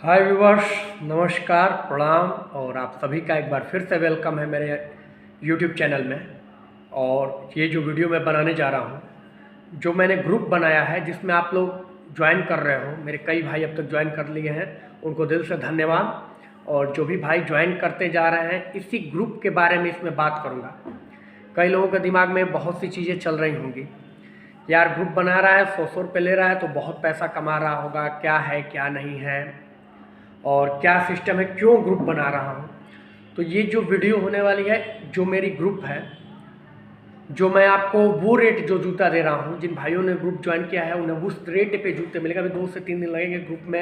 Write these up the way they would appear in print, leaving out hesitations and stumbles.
हाय viewers, नमस्कार, प्रणाम। और आप सभी का एक बार फिर से वेलकम है मेरे यूट्यूब चैनल में। और ये जो वीडियो मैं बनाने जा रहा हूँ, जो मैंने ग्रुप बनाया है जिसमें आप लोग ज्वाइन कर रहे हो, मेरे कई भाई अब तक ज्वाइन कर लिए हैं, उनको दिल से धन्यवाद। और जो भी भाई ज्वाइन करते जा रहे हैं, इसी ग्रुप के बारे में इसमें बात करूँगा। कई लोगों के दिमाग में बहुत सी चीज़ें चल रही होंगी, यार ग्रुप बना रहा है, 100 रुपये ले रहा है तो बहुत पैसा कमा रहा होगा, क्या है क्या नहीं है और क्या सिस्टम है, क्यों ग्रुप बना रहा हूँ। तो ये जो वीडियो होने वाली है, जो मेरी ग्रुप है, जो मैं आपको वो रेट जो जूता दे रहा हूँ, जिन भाइयों ने ग्रुप ज्वाइन किया है उन्हें उस रेट पे जूते मिलेगा। अभी 2 से 3 दिन लगेंगे, ग्रुप में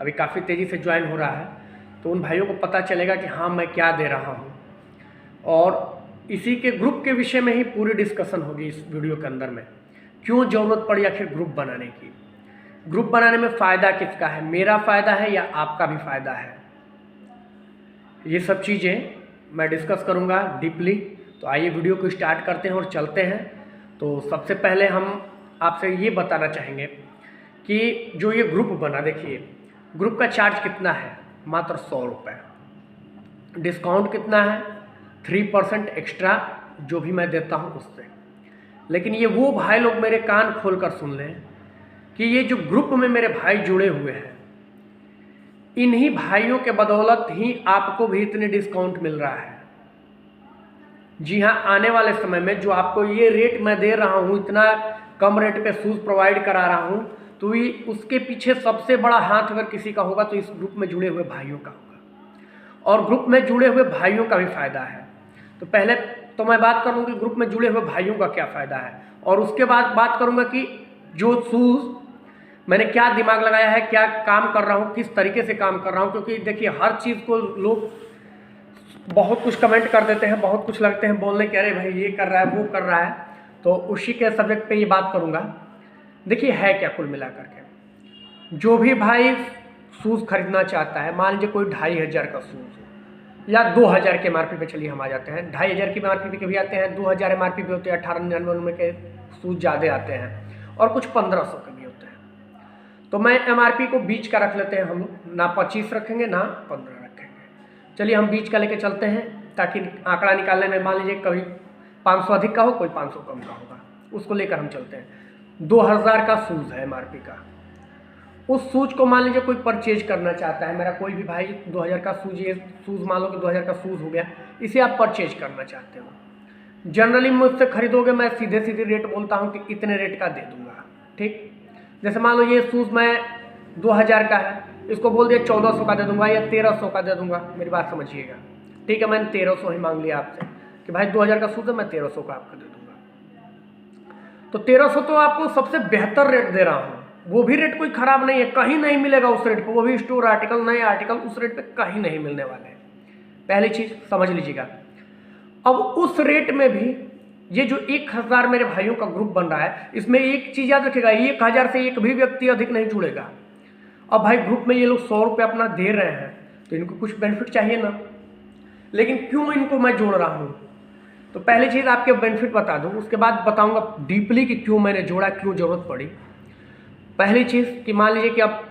अभी काफ़ी तेज़ी से ज्वाइन हो रहा है, तो उन भाइयों को पता चलेगा कि हाँ मैं क्या दे रहा हूँ। और इसी के ग्रुप के विषय में ही पूरी डिस्कशन होगी इस वीडियो के अंदर में, क्यों ज़रूरत पड़ी आखिर ग्रुप बनाने की, ग्रुप बनाने में फ़ायदा किसका है, मेरा फ़ायदा है या आपका भी फ़ायदा है, ये सब चीज़ें मैं डिस्कस करूँगा डीपली। तो आइए वीडियो को स्टार्ट करते हैं और चलते हैं। तो सबसे पहले हम आपसे ये बताना चाहेंगे कि जो ये ग्रुप बना, देखिए ग्रुप का चार्ज कितना है, मात्र 100 रुपये। डिस्काउंट कितना है, 3% एक्स्ट्रा जो भी मैं देता हूँ उससे। लेकिन ये वो भाई लोग मेरे कान खोल कर सुन लें कि ये जो ग्रुप में मेरे भाई जुड़े हुए हैं, इन्हीं भाइयों के बदौलत ही आपको भी इतने डिस्काउंट मिल रहा है। जी हाँ, आने वाले समय में जो आपको ये रेट मैं दे रहा हूँ, इतना कम रेट पे शूज़ प्रोवाइड करा रहा हूँ, तो ये उसके पीछे सबसे बड़ा हाथ अगर किसी का होगा तो इस ग्रुप में जुड़े हुए भाइयों का होगा। और ग्रुप में जुड़े हुए भाइयों का भी फ़ायदा है। तो पहले तो मैं बात करूँगा कि ग्रुप में जुड़े हुए भाइयों का क्या फ़ायदा है, और उसके बाद बात करूँगा कि जो शूज़ मैंने क्या दिमाग लगाया है, क्या काम कर रहा हूँ, किस तरीके से काम कर रहा हूँ। क्योंकि देखिए हर चीज़ को लोग बहुत कुछ कमेंट कर देते हैं, बहुत कुछ लगते हैं बोलने के, अरे भाई ये कर रहा है वो कर रहा है। तो उसी के सब्जेक्ट पे ये बात करूँगा। देखिए है क्या कुल मिला करके, जो भी भाई शूज़ खरीदना चाहता है, मान लीजिए कोई 2500 का शूज़ या 2000 के MRP पे, चलिए हम आ जाते हैं 2500 की MRP के भी आते हैं, 2000 MRP पे होते हैं, 1899 के शूज़ ज़्यादा आते हैं और कुछ 1500 के भी होते हैं। तो मैं MRP को बीच का रख लेते हैं, हम ना 25 रखेंगे ना 15 रखेंगे। चलिए हम बीच का लेके चलते हैं, ताकि आंकड़ा निकालने में मान लीजिए कभी 500 अधिक का हो, कोई 500 कम का होगा, उसको लेकर हम चलते हैं। 2000 का शूज़ है MRP का, उस शूज़ को मान लीजिए कोई परचेज करना चाहता है, मेरा कोई भी भाई 2000 का शूज़, ये शूज़ मान लो कि 2000 का शूज़ हो गया, इसे आप परचेज करना चाहते हो। जनरली मुझसे खरीदोगे, मैं सीधे सीधे रेट बोलता हूँ कि इतने रेट का दे दूँगा, ठीक। जैसे मान लो ये शूज़ मैं 2000 का है, इसको बोल दिया 1400 का दे दूंगा या 1300 का दे दूंगा, मेरी बात समझिएगा, ठीक है। मैंने 1300 ही मांग लिया आपसे कि भाई 2000 का शूज़ है, मैं 1300 का आपको दे दूंगा। तो 1300 तो आपको सबसे बेहतर रेट दे रहा हूँ, वो भी रेट कोई ख़राब नहीं है, कहीं नहीं मिलेगा उस रेट पर, वो भी स्टोर आर्टिकल, नए आर्टिकल उस रेट पर कहीं नहीं मिलने वाले हैं। पहली चीज़ समझ लीजिएगा। अब उस रेट में भी ये जो 1000 मेरे भाइयों का ग्रुप बन रहा है, इसमें एक चीज़ याद रखिएगा, 1000 से एक भी व्यक्ति अधिक नहीं जुड़ेगा। अब भाई ग्रुप में ये लोग 100 रुपये अपना दे रहे हैं, तो इनको कुछ बेनिफिट चाहिए ना। लेकिन क्यों इनको मैं जोड़ रहा हूँ, तो पहली चीज़ आपके बेनिफिट बता दूँ, उसके बाद बताऊँगा डीपली कि क्यों मैंने जोड़ा, क्यों ज़रूरत पड़ी। पहली चीज़ कि मान लीजिए कि अब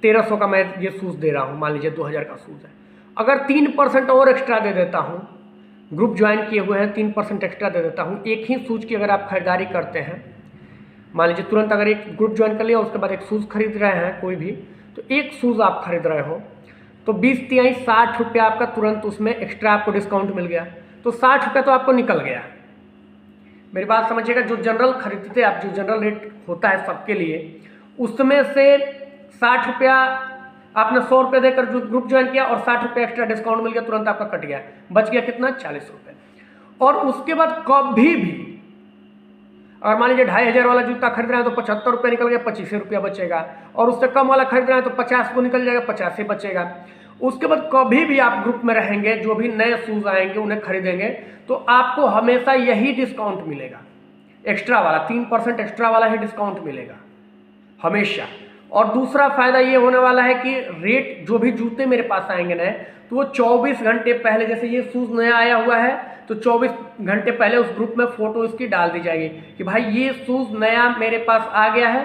1300 का मैं ये शूज़ दे रहा हूँ, मान लीजिए 2000 का शूज़ है, अगर 3% और एक्स्ट्रा दे देता हूँ, ग्रुप ज्वाइन किए हुए हैं, 3% एक्स्ट्रा दे देता हूँ। एक ही शूज़ की अगर आप खरीदारी करते हैं, मान लीजिए तुरंत अगर एक ग्रुप ज्वाइन कर लिया, उसके बाद एक शूज़ खरीद रहे हैं कोई भी, तो एक शूज़ आप खरीद रहे हो, तो 20 × 60 रुपये आपका तुरंत उसमें एक्स्ट्रा आपको डिस्काउंट मिल गया, तो 60 रुपये तो आपको निकल गया। मेरी बात समझिएगा, जो जनरल खरीदते आप, जो जनरल रेट होता है सबके लिए, उसमें से 60 रुपया आपने 100 रुपये देकर जो ग्रुप ज्वाइन किया और 60 रुपये एक्स्ट्रा डिस्काउंट मिल गया, तुरंत आपका कट गया, बच गया कितना, 40 रुपये। और उसके बाद कभी भी अगर मान लीजिए 2500 वाला जूता खरीद रहे हैं तो 75 रुपये निकल गया, 25 रुपया बचेगा, और उससे कम वाला खरीद रहे हैं तो 50 को निकल जाएगा, 50 ही बचेगा। उसके बाद कभी भी आप ग्रुप में रहेंगे, जो भी नए शूज़ आएंगे उन्हें खरीदेंगे, तो आपको हमेशा यही डिस्काउंट मिलेगा, एक्स्ट्रा वाला 3% एक्स्ट्रा वाला ही डिस्काउंट मिलेगा हमेशा। और दूसरा फ़ायदा ये होने वाला है कि रेट, जो भी जूते मेरे पास आएंगे नए, तो वो 24 घंटे पहले, जैसे ये शूज़ नया आया हुआ है तो 24 घंटे पहले उस ग्रुप में फ़ोटो इसकी डाल दी जाएगी कि भाई ये शूज़ नया मेरे पास आ गया है,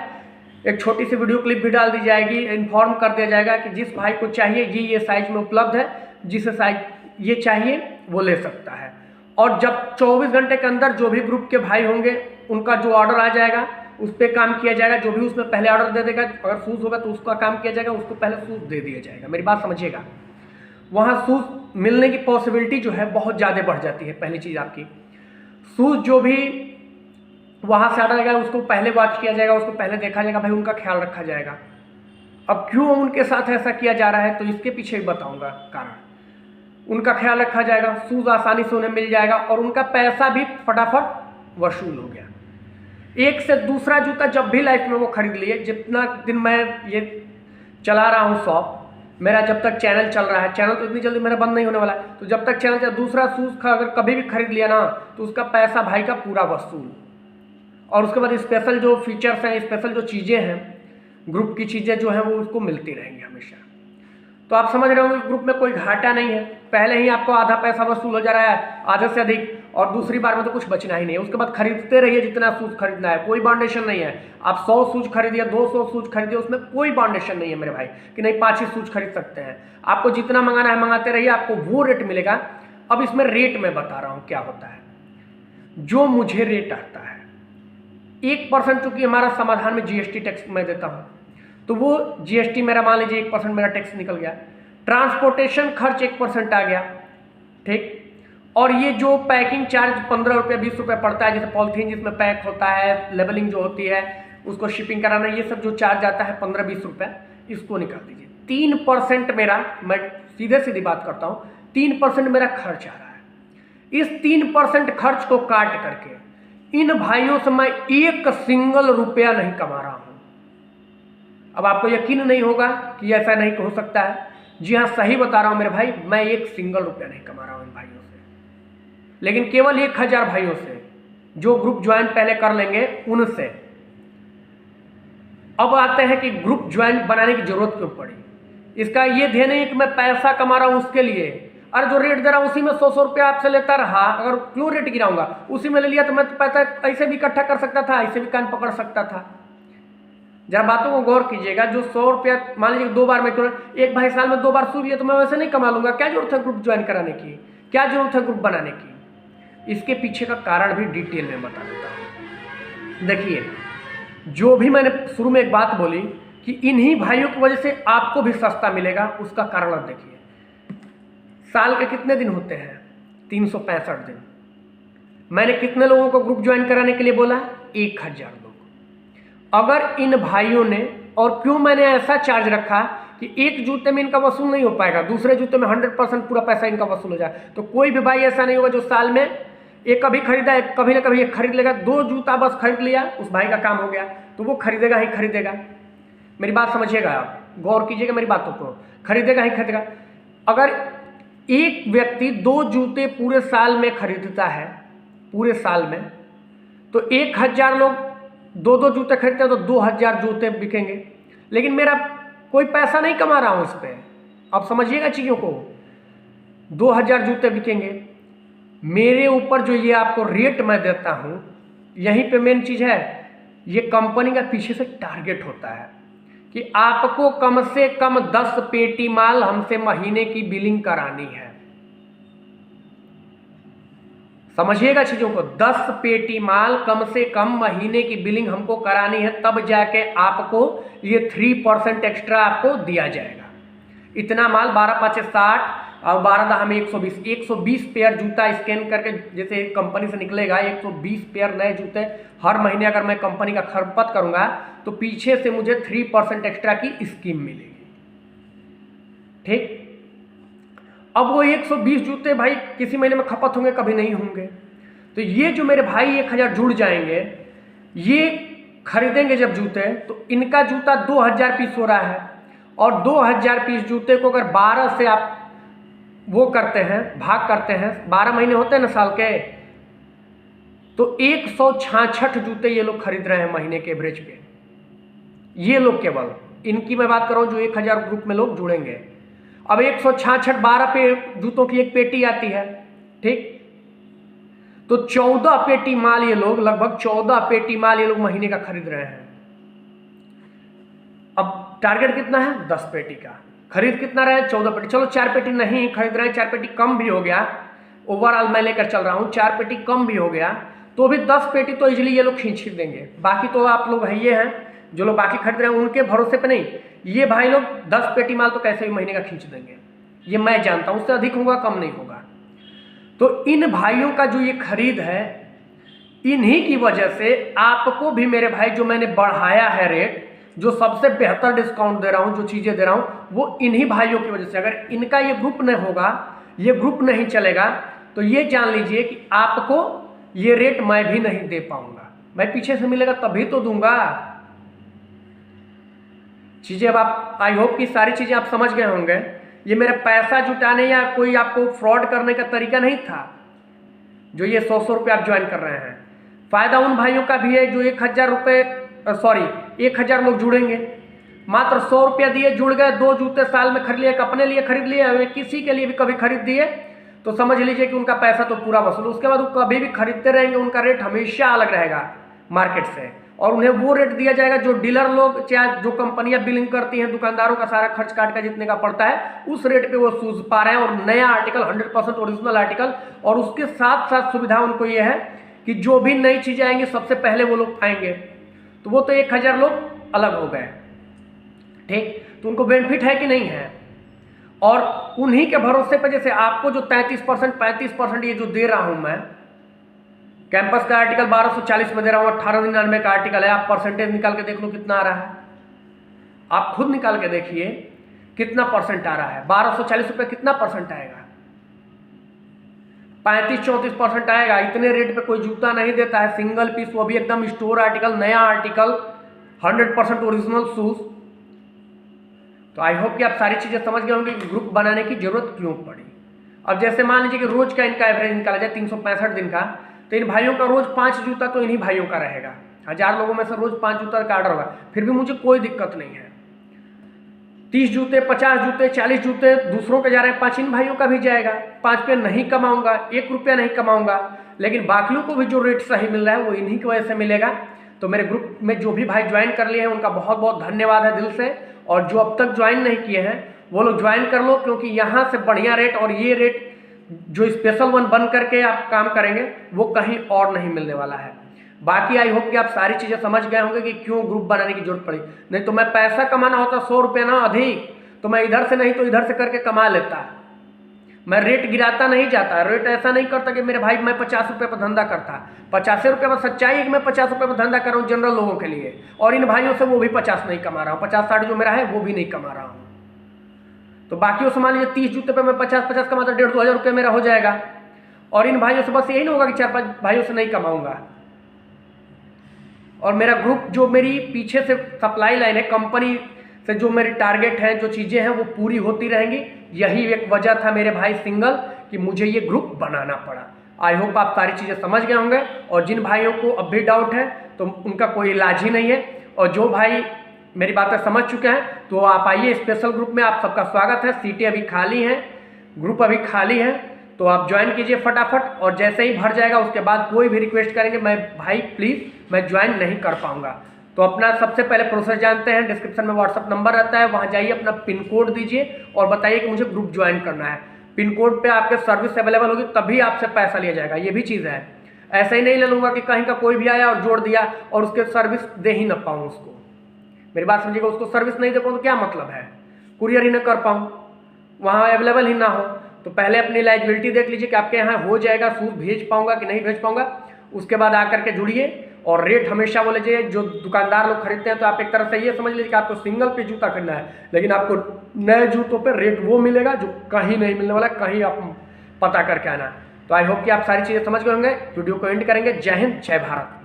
एक छोटी सी वीडियो क्लिप भी डाल दी जाएगी, इन्फॉर्म कर दिया जाएगा कि जिस भाई को चाहिए ये साइज में उपलब्ध है, जिसे साइज ये चाहिए वो ले सकता है। और जब 24 घंटे के अंदर जो भी ग्रुप के भाई होंगे उनका जो ऑर्डर आ जाएगा उस पर काम किया जाएगा। जो भी उसमें पहले ऑर्डर दे देगा, अगर शूज़ होगा तो उसका काम किया जाएगा, उसको पहले शूज़ दे दिया जाएगा। मेरी बात समझिएगा, वहाँ शूज़ मिलने की पॉसिबिलिटी जो है बहुत ज़्यादा बढ़ जाती है। पहली चीज़ आपकी शूज़ जो भी वहाँ से ऑर्डर आएगा उसको पहले वॉच किया जाएगा, उसको पहले देखा जाएगा, भाई उनका ख्याल रखा जाएगा। अब क्यों उनके साथ ऐसा किया जा रहा है तो इसके पीछे भी बताऊँगा कारण। उनका ख्याल रखा जाएगा, शूज़ आसानी से उन्हें मिल जाएगा और उनका पैसा भी फटाफट वसूल हो गया। एक से दूसरा जूता जब भी लाइफ में वो खरीद लिए, जितना दिन मैं ये चला रहा हूँ शॉप, मेरा जब तक चैनल चल रहा है, चैनल तो इतनी जल्दी मेरा बंद नहीं होने वाला है, तो जब तक चैनल दूसरा शूज़ का अगर कभी भी खरीद लिया ना तो उसका पैसा भाई का पूरा वसूल। और उसके बाद स्पेशल जो फीचर्स हैं, स्पेशल जो चीज़ें हैं, ग्रुप की चीज़ें जो हैं वो उसको मिलती रहेंगी हमेशा। तो आप समझ रहे होंगे ग्रुप में कोई घाटा नहीं है, पहले ही आपको आधा पैसा वसूल हो जा रहा है, आधे से अधिक, और दूसरी बार में तो कुछ बचना ही नहीं है। उसके बाद खरीदते रहिए जितना शूज़ खरीदना है, कोई बाउंडेशन नहीं है। आप 100 शूज़ खरीदिए, 200 शूज़ खरीदिए, उसमें कोई बाउंडेशन नहीं है मेरे भाई कि नहीं 5 ही शूज़ खरीद सकते हैं। आपको जितना मंगाना है मंगाते रहिए, आपको वो रेट मिलेगा। अब इसमें रेट मैं बता रहा हूँ क्या होता है। जो मुझे रेट आता है 1% चूंकि हमारा समाधान में जीएसटी टैक्स मैं देता हूँ, तो वो जीएसटी मेरा मान लीजिए 1% मेरा टैक्स निकल गया, ट्रांसपोर्टेशन खर्च 1% आ गया, ठीक। और ये जो पैकिंग चार्ज 15 रुपये 20 रुपये पड़ता है, जैसे पॉलिथीन जिसमें पैक होता है, लेबलिंग जो होती है, उसको शिपिंग कराना, ये सब जो चार्ज आता है 15-20 रुपये, इसको निकाल दीजिए। 3% मेरा, मैं सीधे सीधी बात करता हूँ, 3% मेरा खर्च आ रहा है। इस 3% खर्च को काट करके इन भाइयों से मैं एक सिंगल रुपया नहीं कमा रहा हूं। अब आपको यकीन नहीं होगा कि ऐसा नहीं हो सकता है। जी हाँ, सही बता रहा हूं मेरे भाई, मैं एक सिंगल रुपया नहीं कमा रहा हूं इन भाइयों से, लेकिन केवल 1000 भाइयों से जो ग्रुप ज्वाइन पहले कर लेंगे उनसे। अब आते हैं कि ग्रुप ज्वाइन बनाने की जरूरत क्यों पड़ी। इसका ये ध्यान नहीं कि मैं पैसा कमा रहा हूं उसके लिए। अरे जो रेट दे रहा उसी में 100 रुपया आपसे लेता रहा, अगर क्यों रेट गिराऊंगा, उसी में ले लिया तो मैं तो पैसा ऐसे भी इकट्ठा कर सकता था, ऐसे भी कान पकड़ सकता था। जरा बातों को गौर कीजिएगा। जो 100 रुपया मान लीजिए 2 बार में, एक भाई साल में 2 बार सूख लिया तो मैं वैसे नहीं कमा लूंगा। क्या जरूरत है ग्रुप ज्वाइन कराने की, क्या जरूरत है ग्रुप बनाने की। इसके पीछे का कारण भी डिटेल में बता देता हूँ। देखिए, जो भी मैंने शुरू में एक बात बोली कि इन्हीं भाइयों की वजह से आपको भी सस्ता मिलेगा, उसका कारण अब देखिए। साल के कितने दिन होते हैं? 365 दिन। मैंने कितने लोगों को ग्रुप ज्वाइन कराने के लिए बोला? 1000 लोग। अगर इन भाइयों ने, और क्यों मैंने ऐसा चार्ज रखा कि एक जूते में इनका वसूल नहीं हो पाएगा, दूसरे जूते में 100% पूरा पैसा इनका वसूल हो जाए, तो कोई भी भाई ऐसा नहीं होगा जो साल में एक कभी खरीदा, एक कभी ना कभी एक खरीद लेगा। 2 जूता बस खरीद लिया, उस भाई का काम हो गया, तो वो खरीदेगा ही खरीदेगा। मेरी बात समझिएगा, आप गौर कीजिएगा मेरी बातों को, खरीदेगा ही खरीदेगा। अगर एक व्यक्ति 2 जूते पूरे साल में खरीदता है, पूरे साल में, तो 1000 लोग 2-2 जूते खरीदते हैं तो 2000 जूते बिकेंगे। लेकिन मेरा कोई पैसा नहीं कमा रहा हूं इस पर। अब समझिएगा चीज़ों को, 2000 जूते बिकेंगे। मेरे ऊपर जो ये आपको रेट मैं देता हूं, यहीं पे मेन चीज़ है, ये कंपनी का पीछे से टारगेट होता है कि आपको कम से कम 10 पेटी माल हमसे महीने की बिलिंग करानी है। समझिएगा चीजों को, 10 पेटी माल कम से कम महीने की बिलिंग हमको करानी है, तब जाके आपको ये 3% एक्स्ट्रा आपको दिया जाएगा। इतना माल 12×5 = 60 और 12 में 120 पेयर जूता स्कैन करके जैसे कंपनी से निकलेगा 120 पेयर नए जूते हर महीने। अगर मैं कंपनी का खपत करूंगा तो पीछे से मुझे 3% एक्स्ट्रा की स्कीम मिलेगी, ठीक। अब वो 120 जूते भाई किसी महीने में खपत होंगे, कभी नहीं होंगे। तो ये जो मेरे भाई 1000 जुड़ जाएंगे, ये खरीदेंगे जब जूते, तो इनका जूता 2000 पीस हो रहा है। और 2000 पीस जूते को अगर 12 से आप वो करते हैं, भाग करते हैं, 12 महीने होते हैं ना साल के, तो 166 जूते ये लोग खरीद रहे हैं महीने के एवरेज पे। ये लोग केवल इनकी मैं बात कर रहा हूं जो 1000 ग्रुप में लोग जुड़ेंगे। अब 166 12 पे जूतों की एक पेटी आती है, ठीक। तो 14 पेटी माल ये लोग, लगभग 14 पेटी माल ये लोग महीने का खरीद रहे हैं। टारगेट कितना है 10 पेटी का, खरीद कितना रहे 14 पेटी, चलो 4 पेटी नहीं खरीद रहे हैं, 4 पेटी कम भी हो गया, ओवरऑल मैं लेकर चल रहा हूँ, 4 पेटी कम भी हो गया तो भी 10 पेटी तो इजीली ये लोग खींच ही देंगे। बाकी तो आप लोग है ये हैं जो लोग बाकी खरीद रहे हैं उनके भरोसे पे नहीं, ये भाई लोग 10 पेटी माल तो कैसे भी महीने का खींच देंगे, ये मैं जानता हूँ, उससे अधिक होगा कम नहीं होगा। तो इन भाइयों का जो ये खरीद है, इन्हीं की वजह से आपको भी मेरे भाई जो मैंने बढ़ाया है रेट, जो सबसे बेहतर डिस्काउंट दे रहा हूँ, जो चीज़ें दे रहा हूँ वो इन्हीं भाइयों की वजह से। अगर इनका ये ग्रुप नहीं होगा, ये ग्रुप नहीं चलेगा तो ये जान लीजिए कि आपको ये रेट मैं भी नहीं दे पाऊंगा, मैं पीछे से मिलेगा तभी तो दूंगा। चीज़ें अब आप, आई होप कि सारी चीज़ें आप समझ गए होंगे। ये मेरा पैसा जुटाने या कोई आपको फ्रॉड करने का तरीका नहीं था जो ये 100 रुपये आप ज्वाइन कर रहे हैं। फ़ायदा उन भाइयों का भी है जो 1000 रुपये 1000 लोग जुड़ेंगे, मात्र 100 रुपया दिए जुड़ गए, 2 जूते साल में खरीद लिए, अपने लिए खरीद लिए, किसी के लिए भी कभी खरीद दिए तो समझ लीजिए कि उनका पैसा तो पूरा वसूल। उसके बाद वो कभी भी खरीदते रहेंगे, उनका रेट हमेशा अलग रहेगा मार्केट से, और उन्हें वो रेट दिया जाएगा जो डीलर लोग चाहे जो कंपनियां बिलिंग करती हैं, दुकानदारों का सारा खर्च काट का जितने का पड़ता है उस रेट पे वो सूझ पा रहे हैं। और नया आर्टिकल 100% ओरिजिनल आर्टिकल, और उसके साथ साथ सुविधा उनको ये है कि जो भी नई चीज़ें आएंगी सबसे पहले वो लोग पाएंगे, तो वो तो 1000 लोग अलग हो गए, ठीक। तो उनको बेनिफिट है कि नहीं है। और उन्हीं के भरोसे पे जैसे आपको जो 35% ये जो दे रहा हूं मैं, कैंपस का आर्टिकल 1240 में दे रहा हूं, 1899 का आर्टिकल है, आप परसेंटेज निकाल के देख लो कितना आ रहा है, आप खुद निकाल के देखिए कितना परसेंट आ रहा है। 1240 रुपये कितना परसेंट आएगा, 35-34% आएगा। इतने रेट पे कोई जूता नहीं देता है, सिंगल पीस, वो भी एकदम स्टोर आर्टिकल, नया आर्टिकल, 100% ओरिजिनल शूज। तो आई होप कि आप सारी चीज़ें समझ गए होंगे कि ग्रुप बनाने की जरूरत क्यों पड़ी। अब जैसे मान लीजिए कि रोज का इनका एवरेज निकाला जाए 365 दिन का, तो इन भाइयों का रोज 5 जूता तो इन्हीं भाइयों का रहेगा। 1000 लोगों में से रोज 5 जूता का ऑर्डर होगा, फिर भी मुझे कोई दिक्कत नहीं है। 30 जूते, 50 जूते, 40 जूते दूसरों के जा रहे हैं, 5 इन भाइयों का भी जाएगा। 5 पे नहीं कमाऊंगा, 1 रुपया नहीं कमाऊंगा, लेकिन बाकियों को भी जो रेट सही मिल रहा है वो इन्हीं की वजह से मिलेगा। तो मेरे ग्रुप में जो भी भाई ज्वाइन कर लिए हैं उनका बहुत बहुत धन्यवाद है दिल से, और जो अब तक ज्वाइन नहीं किए हैं वो लोग ज्वाइन कर लो, क्योंकि यहाँ से बढ़िया रेट और ये रेट जो स्पेशल वन बन करके आप काम करेंगे वो कहीं और नहीं मिलने वाला है। बाकी आई होप कि आप सारी चीज़ें समझ गए होंगे कि क्यों ग्रुप बनाने की जरूरत पड़ी। नहीं तो मैं पैसा कमाना होता 100 रुपये ना अधिक, तो मैं इधर से नहीं तो इधर से करके कमा लेता। मैं रेट गिराता नहीं जाता, रेट ऐसा नहीं करता कि मेरे भाई मैं 50 रुपये पर धंधा करता, 50 रुपये पर सच्चाई है कि मैं 50 रुपये पर धंधा कर रहा हूँ जनरल लोगों के लिए, और इन भाइयों से वो भी 50 नहीं कमा रहा हूँ, 50-60 जो मेरा है वो भी नहीं कमा रहा हूँ। तो बाकियों से मान लीजिए 30 जूते पे मैं 50-50 कमाता, 1,500-2,000 रुपये मेरा हो जाएगा, और इन भाइयों से बस यही नहीं होगा कि 4-5 भाइयों से नहीं कमाऊंगा। और मेरा ग्रुप जो मेरी पीछे से सप्लाई लाइन है, कंपनी से जो मेरी टारगेट है, जो चीज़ें हैं वो पूरी होती रहेंगी। यही एक वजह था मेरे भाई सिंगल कि मुझे ये ग्रुप बनाना पड़ा। आई होप आप सारी चीज़ें समझ गए होंगे, और जिन भाइयों को अब भी डाउट है तो उनका कोई इलाज ही नहीं है, और जो भाई मेरी बातें समझ चुके हैं तो आप आइए स्पेशल ग्रुप में, आप सबका स्वागत है। सीटें अभी खाली हैं, ग्रुप अभी खाली है, तो आप ज्वाइन कीजिए फटाफट, और जैसे ही भर जाएगा उसके बाद कोई भी रिक्वेस्ट करेंगे मैं भाई प्लीज़ मैं ज्वाइन नहीं कर पाऊंगा। तो अपना सबसे पहले प्रोसेस जानते हैं, डिस्क्रिप्शन में व्हाट्सअप नंबर रहता है, वहाँ जाइए, अपना पिन कोड दीजिए और बताइए कि मुझे ग्रुप ज्वाइन करना है। पिन कोड पे आपके सर्विस अवेलेबल होगी तभी आपसे पैसा लिया जाएगा, ये भी चीज़ है। ऐसा ही नहीं ले लूँगा कि कहीं का कोई भी आया और जोड़ दिया और उसके सर्विस दे ही ना पाऊँ उसको। मेरी बात समझिएगा, उसको सर्विस नहीं दे पाऊँ तो क्या मतलब है, कुरियर ही ना कर पाऊँ, वहाँ अवेलेबल ही ना हो। तो पहले अपनी एलिजिबिलिटी देख लीजिए कि आपके यहाँ हो जाएगा, सूट भेज पाऊँगा कि नहीं भेज पाऊँगा। उसके बाद आकर के जुड़िए, और रेट हमेशा वो लीजिए जो दुकानदार लोग खरीदते हैं। तो आप एक तरह से ये समझ लीजिए कि आपको सिंगल पे जूता खरीदना है, लेकिन आपको नए जूतों पे रेट वो मिलेगा जो कहीं नहीं मिलने वाला, कहीं आप पता करके आना। तो आई होप कि आप सारी चीज़ें समझ गए होंगे। वीडियो को एंड करेंगे। जय हिंद, जय भारत।